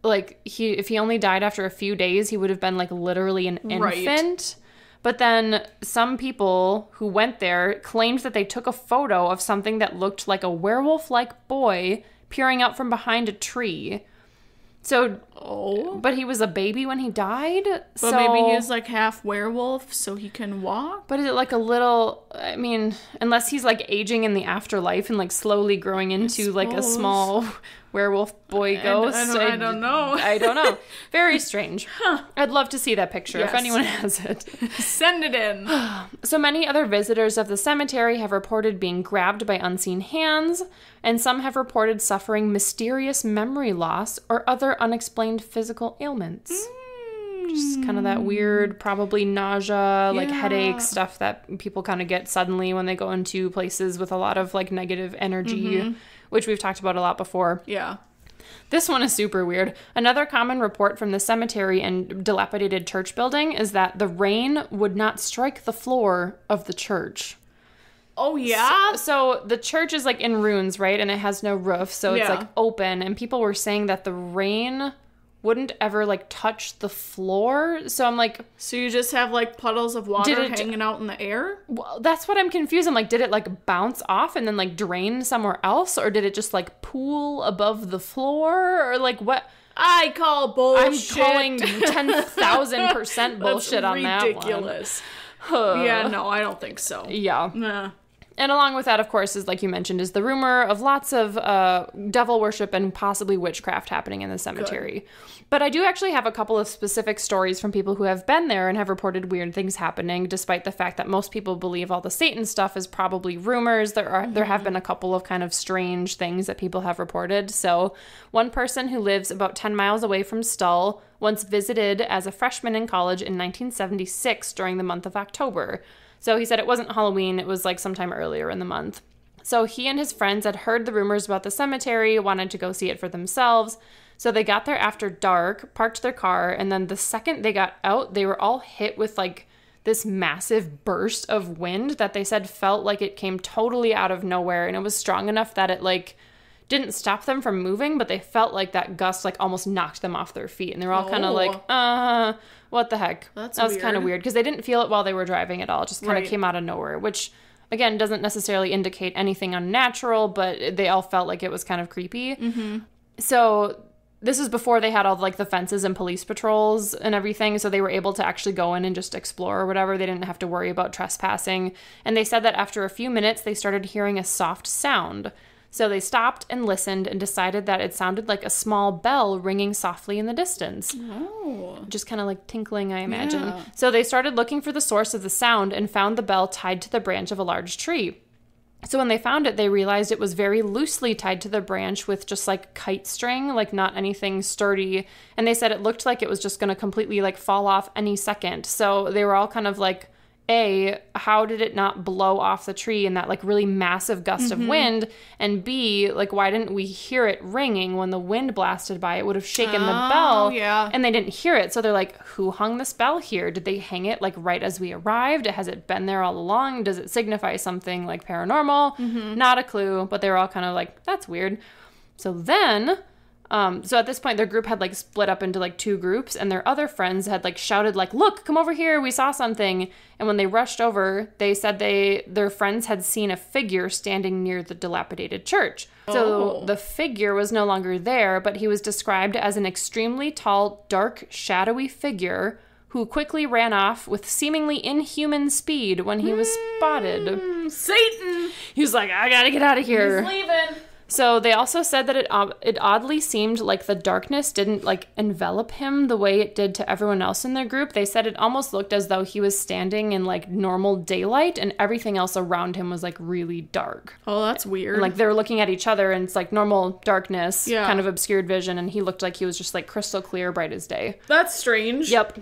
like, if he only died after a few days, he would have been like literally an infant. But then some people who went there claimed that they took a photo of something that looked like a werewolf-like boy peering out from behind a tree. So, but he was a baby when he died? But maybe he was like half werewolf so he can walk? But is it like a little, I mean, unless he's like aging in the afterlife and like slowly growing into like a small werewolf boy ghost. I don't know. I don't know. Very strange. I'd love to see that picture if anyone has it. Send it in. So many other visitors of the cemetery have reported being grabbed by unseen hands, and some have reported suffering mysterious memory loss or other unexplained physical ailments. Just kind of that weird, probably nausea, like headache stuff that people kind of get suddenly when they go into places with a lot of like negative energy, which we've talked about a lot before. Yeah. This one is super weird. Another common report from the cemetery and dilapidated church building is that the rain would not strike the floor of the church. Oh, yeah? So the church is like in ruins, right? And it has no roof, so it's like open. And people were saying that the rain wouldn't ever like touch the floor. So I'm like, so you just have like puddles of water hanging out in the air? Well, that's what I'm confused. I'm like, did it like bounce off and then like drain somewhere else, or did it just like pool above the floor, or like what? I call bullshit. I'm calling 10,000% bullshit on that one. Ridiculous. Yeah, no, I don't think so. Yeah. Nah. And along with that, of course, is like you mentioned, is the rumor of lots of devil worship and possibly witchcraft happening in the cemetery. Good. But I do actually have a couple of specific stories from people who have been there and have reported weird things happening, despite the fact that most people believe all the Satan stuff is probably rumors. There have been a couple of kind of strange things that people have reported. So one person who lives about 10 miles away from Stull once visited as a freshman in college in 1976 during the month of October. So he said it wasn't Halloween, it was like sometime earlier in the month. So he and his friends had heard the rumors about the cemetery, wanted to go see it for themselves. So they got there after dark, parked their car, and then the second they got out, they were all hit with like this massive burst of wind that they said felt like it came totally out of nowhere. And it was strong enough that it like didn't stop them from moving, but they felt like that gust like almost knocked them off their feet. And they were all kind of like, what the heck? That was kind of weird because they didn't feel it while they were driving at all. It just kind of came out of nowhere, which again doesn't necessarily indicate anything unnatural, but they all felt like it was kind of creepy. So this is before they had all like the fences and police patrols and everything, so they were able to actually go in and just explore or whatever. They didn't have to worry about trespassing. And they said that after a few minutes they started hearing a soft sound. So they stopped and listened and decided that it sounded like a small bell ringing softly in the distance. Oh. Just kind of like tinkling, I imagine. Yeah. So they started looking for the source of the sound and found the bell tied to the branch of a large tree. So when they found it, they realized it was very loosely tied to the branch with just like kite string, like not anything sturdy. And they said it looked like it was just going to completely like fall off any second. So they were all kind of like, A, how did it not blow off the tree in that like really massive gust of wind? And B, like why didn't we hear it ringing when the wind blasted by? It would have shaken the bell. Yeah. And they didn't hear it. So they're like, who hung this bell here? Did they hang it like right as we arrived? Has it been there all along? Does it signify something like paranormal? Not a clue. But they were all kind of like, that's weird. So then... so at this point, their group had like split up into like two groups, and their other friends had like shouted like, look, come over here, we saw something. And when they rushed over, they said their friends had seen a figure standing near the dilapidated church. So the figure was no longer there, but he was described as an extremely tall, dark, shadowy figure who quickly ran off with seemingly inhuman speed when he was spotted. Satan! He was like, I gotta get out of here. He's leaving. So they also said that it oddly seemed like the darkness didn't like envelop him the way it did to everyone else in their group. They said it almost looked as though he was standing in like normal daylight and everything else around him was like really dark. Oh, that's weird. And, like they were looking at each other and it's like normal darkness, kind of obscured vision, and he looked like he was just like crystal clear, bright as day. That's strange. Yep.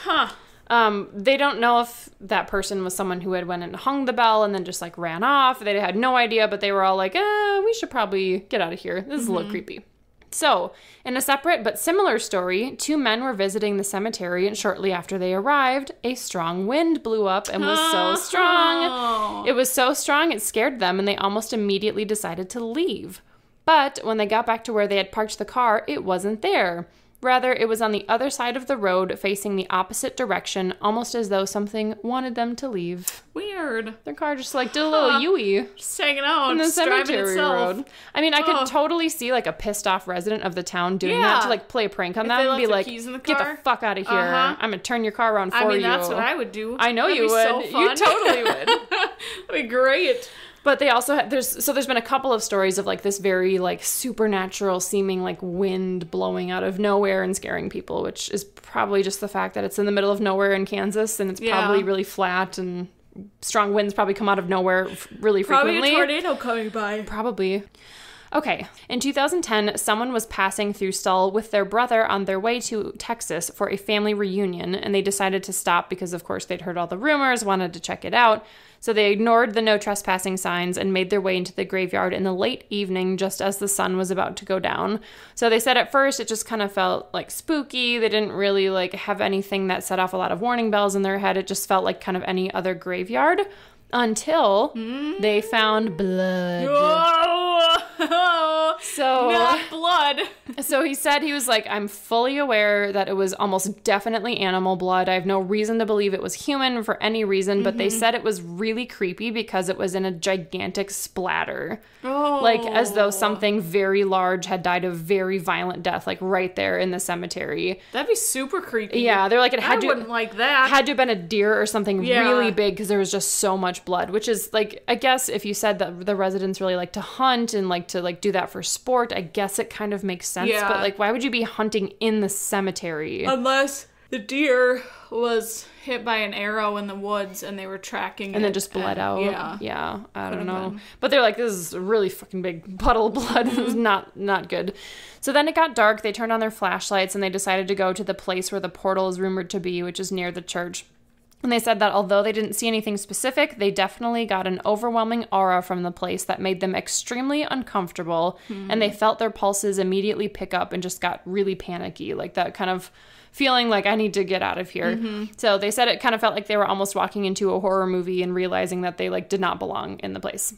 Huh. They don't know if that person was someone who had went and hung the bell and then just like ran off. They had no idea, but they were all like, we should probably get out of here. This is a little creepy. So, in a separate but similar story, 2 men were visiting the cemetery, and shortly after they arrived, a strong wind blew up and was so strong. It was so strong it scared them, and they almost immediately decided to leave. But when they got back to where they had parked the car, it wasn't there. Rather, it was on the other side of the road, facing the opposite direction, almost as though something wanted them to leave. Weird. Their car just like did a little Yui. Just hanging out in the cemetery itself. road. I mean, I could totally see like a pissed off resident of the town doing that to like play a prank on them and be like, keys in the get car? the fuck out of here. I'm going to turn your car around for you. That's what I would do. I know That'd you be would. So fun. You totally would. That'd be great. But they also had, there's been a couple of stories of like this very like supernatural seeming like wind blowing out of nowhere and scaring people, which is probably just the fact that it's in the middle of nowhere in Kansas and it's probably really flat and strong winds probably come out of nowhere really frequently. Probably a tornado coming by. Probably. Okay, in 2010, someone was passing through Stull with their brother on their way to Texas for a family reunion, and they decided to stop because, of course, they'd heard all the rumors, wanted to check it out. So they ignored the no trespassing signs and made their way into the graveyard in the late evening just as the sun was about to go down. So they said at first it just kind of felt like spooky. They didn't really like have anything that set off a lot of warning bells in their head. It just felt like kind of any other graveyard until they found blood. So not blood. So he said, he was like, I'm fully aware that it was almost definitely animal blood. I have no reason to believe it was human for any reason, but they said it was really creepy because it was in a gigantic splatter. Like as though something very large had died a very violent death, like right there in the cemetery. That'd be super creepy. Yeah, they're like, it had I wouldn't like that. Had to have been a deer or something really big because there was just so much blood, which is like, I guess if you said that the residents really like to hunt and like to like do that for sport, I guess it kind of makes sense. Yeah. But like, why would you be hunting in the cemetery? Unless the deer was hit by an arrow in the woods and they were tracking and then just bled out. Yeah, I don't know. been. But they're like, this is a really fucking big puddle of blood. This is not good. So then it got dark. They turned on their flashlights and they decided to go to the place where the portal is rumored to be, which is near the church. And they said that although they didn't see anything specific, they definitely got an overwhelming aura from the place that made them extremely uncomfortable. And they felt their pulses immediately pick up and just got really panicky, like that kind of feeling like, I need to get out of here. So they said it kind of felt like they were almost walking into a horror movie and realizing that they like did not belong in the place.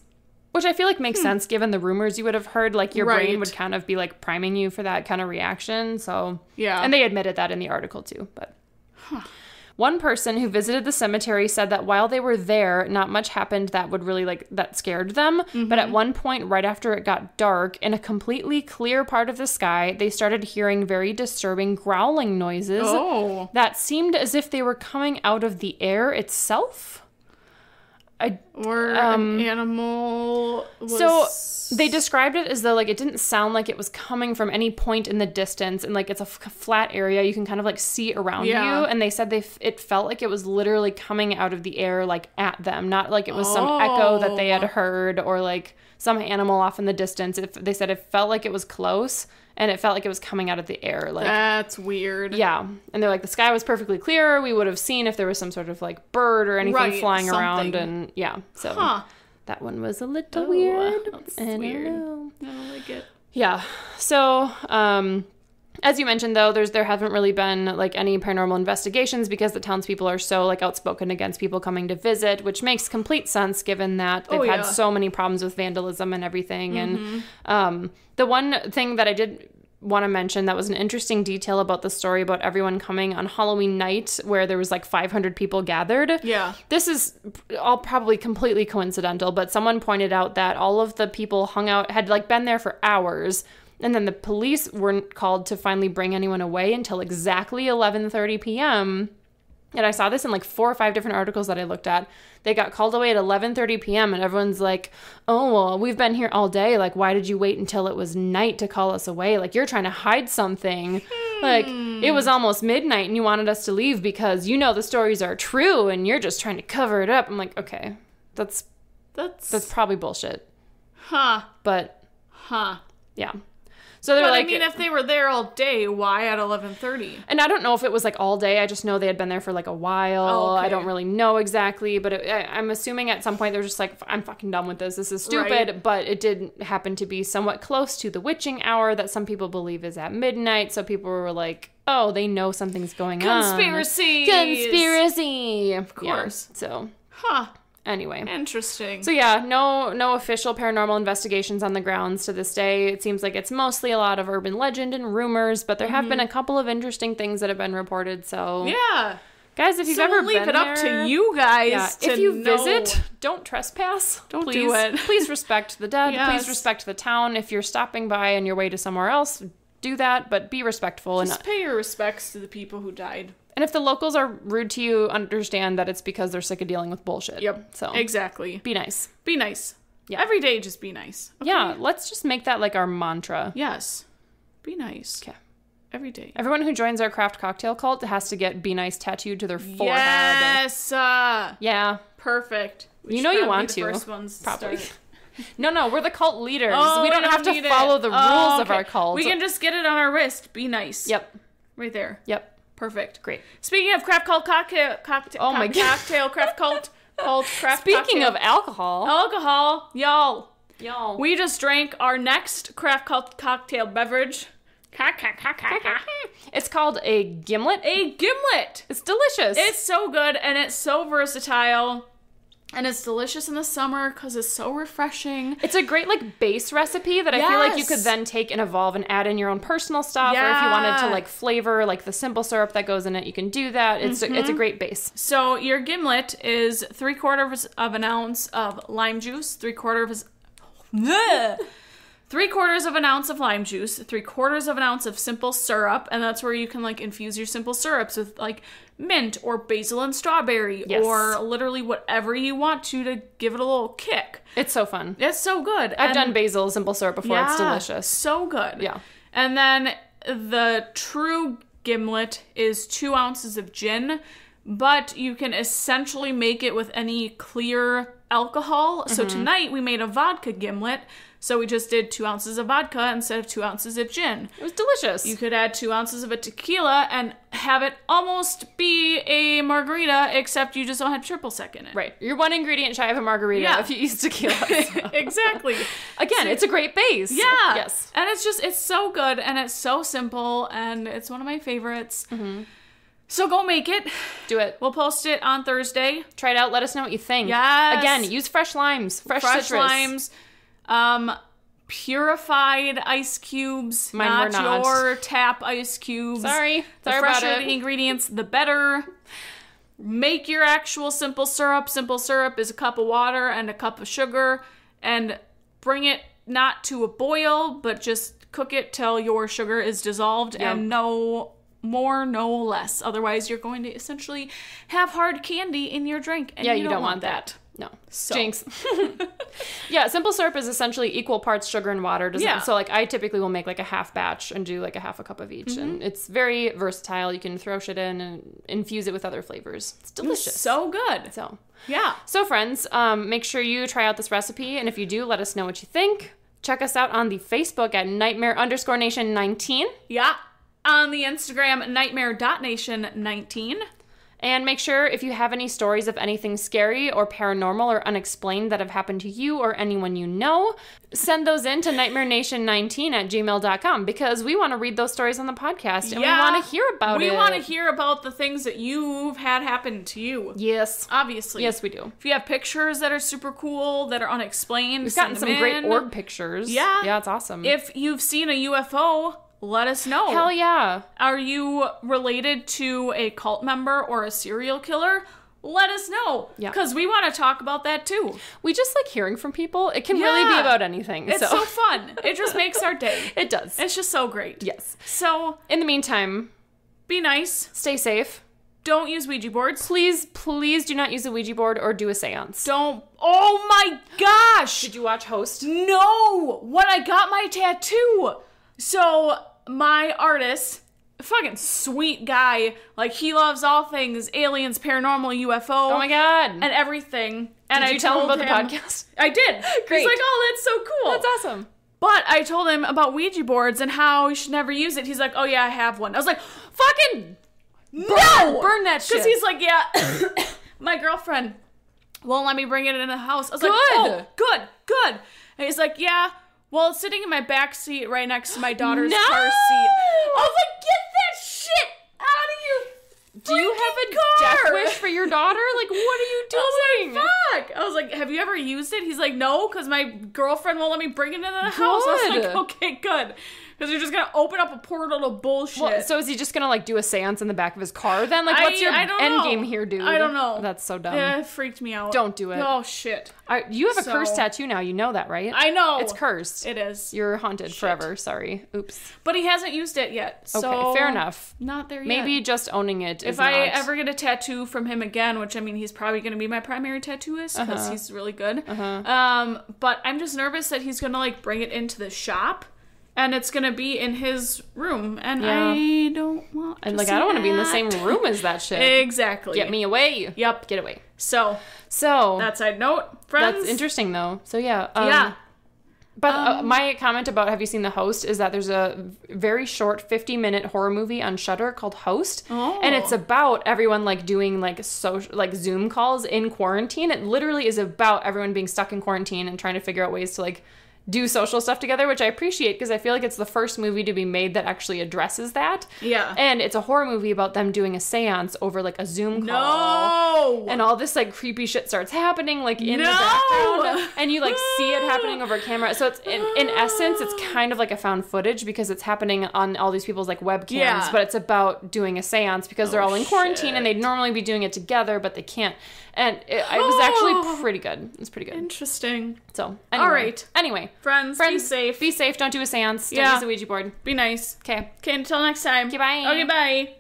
Which I feel like makes sense given the rumors you would have heard. Like your brain would kind of be like priming you for that kind of reaction. So yeah. And they admitted that in the article too. But one person who visited the cemetery said that while they were there, not much happened that would really like that scared them. But at one point, right after it got dark, in a completely clear part of the sky, they started hearing very disturbing growling noises that seemed as if they were coming out of the air itself. Or an animal was... So they described it as though like it didn't sound like it was coming from any point in the distance, and like it's a flat area you can kind of like see around you, and they said it felt like it was literally coming out of the air like at them, not like it was some echo that they had heard or like some animal off in the distance. They said it felt like it was close and it felt like it was coming out of the air. Like, that's weird. Yeah. And they're like, the sky was perfectly clear. We would have seen if there was some sort of like bird or anything flying around. And yeah. So that one was a little weird. That's weird. I don't like it. Yeah. So, as you mentioned, though, there haven't really been like any paranormal investigations because the townspeople are so like outspoken against people coming to visit, which makes complete sense given that they've had so many problems with vandalism and everything. And the one thing that I did want to mention that was an interesting detail about the story about everyone coming on Halloween night where there was like 500 people gathered. Yeah. This is all probably completely coincidental, but someone pointed out that all of the people hung out, had like been there for hours. And then the police weren't called to finally bring anyone away until exactly 11:30 p.m. And I saw this in like 4 or 5 different articles that I looked at. They got called away at 11:30 p.m. and everyone's like, oh, well, we've been here all day. Like, why did you wait until it was night to call us away? Like, you're trying to hide something. Like, it was almost midnight and you wanted us to leave because you know the stories are true and you're just trying to cover it up. I'm like, okay, that's probably bullshit. But, yeah. So they're but like, I mean, if they were there all day, why at 11:30? and I don't know if it was like all day. I just know they had been there for like a while. Oh, okay. I don't really know exactly, but I'm assuming at some point they're just like, I'm fucking done with this. This is stupid. Right. But it did happen to be somewhat close to the witching hour that some people believe is at midnight. So people were like, oh, they know something's going on. Conspiracy. Of course. Yeah, so. Huh. Anyway. Interesting. So yeah, no official paranormal investigations on the grounds to this day. It seems like it's mostly a lot of urban legend and rumors, but there have been a couple of interesting things that have been reported. So yeah, guys, if you've ever we'll leave been it up there, to you guys. yeah, to if you know. visit, don't trespass. Don't please, do it. Please respect the dead. Yes. Please respect the town. If you're stopping by on your way to somewhere else, do that, but be respectful. Just pay your respects to the people who died. And if the locals are rude to you, understand that it's because they're sick of dealing with bullshit. Yep. So exactly. be nice. Be nice. Yeah. Every day, just be nice. Okay? Yeah. Let's just make that like our mantra. Yes. Be nice. Okay. Every day. Everyone who joins our craft cocktail cult has to get "Be Nice" tattooed to their forehead. Yes. Yeah. Perfect. We You should know you probably want be the to. first ones to Probably. start. No, we're the cult leaders. Oh, we don't have to need it. follow the rules Oh, of our cult. We can just get it on our wrist. Be nice. Yep. Right there. Yep. Perfect. Great. Speaking of craft cult cocktail, Oh my God. cocktail, craft cult, craft Speaking cocktail. of alcohol. Alcohol, y'all. Y'all. We just drank our next craft cult cocktail beverage. It's called a gimlet. A gimlet. It's delicious. It's so good and it's so versatile. And it's delicious in the summer because it's so refreshing. It's a great like base recipe that I feel like you Yes. could then take and evolve and add in your own personal stuff. Or if you wanted to Yeah. like flavor like the simple syrup that goes in it, you can do that. It's a great base. So your gimlet is 3/4 of an ounce of lime juice, 3/4 of an ounce of lime juice, 3/4 of an ounce of simple syrup, and that's where you can like infuse your simple syrups with like mint or basil and strawberry Yes. or literally whatever you want to give it a little kick. It's so fun. It's so good. I've done basil simple syrup before. It's delicious. So good. Yeah. And then the true gimlet is 2 ounces of gin, but you can essentially make it with any clear alcohol. So tonight we made a vodka gimlet. So we just did 2 ounces of vodka instead of 2 ounces of gin. It was delicious. You could add 2 ounces of a tequila and have it almost be a margarita, except you just don't have triple sec in it. Right. You're one ingredient shy of a margarita Yeah. if you use tequila. So. Exactly. Again, it's a great base. Yeah. Yes. And it's so good and it's so simple and it's one of my favorites. So go make it. Do it. We'll post it on Thursday. Try it out. Let us know what you think. Yes. Again, use fresh limes. Fresh citrus. limes. Purified ice cubes. Mine were not. Your tap ice cubes. Sorry. The Sorry about fresher it. the ingredients, the better. Make your actual simple syrup. Simple syrup is a cup of water and a cup of sugar. And bring it not to a boil, but just cook it till your sugar is dissolved and no more, no less. Otherwise, you're going to essentially have hard candy in your drink. And You don't want that. No. So. Jinx. Yeah, simple syrup is essentially equal parts sugar and water. Yeah. So, like, I typically will make, like, a half batch and do, like, a half a cup of each. And it's very versatile. You can throw shit in and infuse it with other flavors. It's delicious. So good. So, friends, make sure you try out this recipe. And if you do, let us know what you think. Check us out on the Facebook at nightmare_nation19. Yeah. On the Instagram, nightmare.nation19. And make sure if you have any stories of anything scary or paranormal or unexplained that have happened to you or anyone you know, send those in to nightmarenation19@gmail.com because we want to read those stories on the podcast and we want to hear about it. We want to hear about the things that you've had happen to you. Yes. Obviously. Yes, we do. If you have pictures that are super cool, that are unexplained, We've gotten some great orb pictures. Yeah. Yeah, it's awesome. If you've seen a UFO, let us know. Hell yeah. Are you related to a cult member or a serial killer? Let us know. Yeah. Because we want to talk about that too. We just like hearing from people. It can really be about anything. It's so fun. It just makes our day. It does. It's just so great. Yes. So, in the meantime, be nice. stay safe. Don't use Ouija boards. Please do not use a Ouija board or do a seance. Don't. Oh my gosh. Did you watch Host? No. When I got my tattoo. So, my artist, fucking sweet guy, like, he loves all things aliens, paranormal, UFO. Oh my God. And everything. And Did you tell him told about the podcast? I did. Great. He's like, oh, that's so cool. That's awesome. But I told him about Ouija boards and how he should never use it. He's like, oh yeah, I have one. I was like, fucking no! Burn that shit. Because he's like, yeah, my girlfriend won't let me bring it in the house. I was like, Good. oh, good. And he's like, yeah, well, it's sitting in my back seat right next to my daughter's car seat. I was like, get that shit out of your Do you have a car. death wish for your daughter? Like, what are you doing? I was like, fuck. I was like, have you ever used it? He's like, no, because my girlfriend won't let me bring it into the house. I was like, okay, good. Because you're just going to open up a portal to bullshit. Well, so is he just going to, like, do a seance in the back of his car then? Like, what's your end game here, dude? I don't know. That's so dumb. Yeah, it freaked me out. Don't do it. Oh, shit. You have a cursed tattoo now. You know that, right? I know. It's cursed. It is. You're haunted forever. Sorry. Oops. But he hasn't used it yet. So Okay, fair enough. Not there yet. Maybe just owning it is if I ever get a tattoo from him again, which I mean, he's probably going to be my primary tattooist because he's really good. But I'm just nervous that he's going to like bring it into the shop and it's going to be in his room. And I don't want to I don't want to be in the same room as that shit. Exactly. Get me away. Yep. Get away. So that side note, friends. That's interesting though. So yeah. But my comment about have you seen The Host is that there's a very short 50-minute horror movie on Shudder called Host. Oh. And it's about everyone like doing like social like Zoom calls in quarantine. It literally is about everyone being stuck in quarantine and trying to figure out ways to like do social stuff together, which I appreciate because I feel like it's the first movie to be made that actually addresses that. Yeah. And it's a horror movie about them doing a seance over like a Zoom call. No! And all this like creepy shit starts happening like in the background. And you like see it happening over camera. So it's in essence, it's kind of like a found footage because it's happening on all these people's like webcams, but it's about doing a seance because they're all in quarantine and they'd normally be doing it together, but they can't. And it was actually pretty good. It was pretty good. Interesting. So, anyway. All right. Anyway. Friends, be safe. Be safe. Don't do a seance. Don't use a Ouija board. Be nice. Okay. Okay, until next time. Okay, bye. Okay, bye.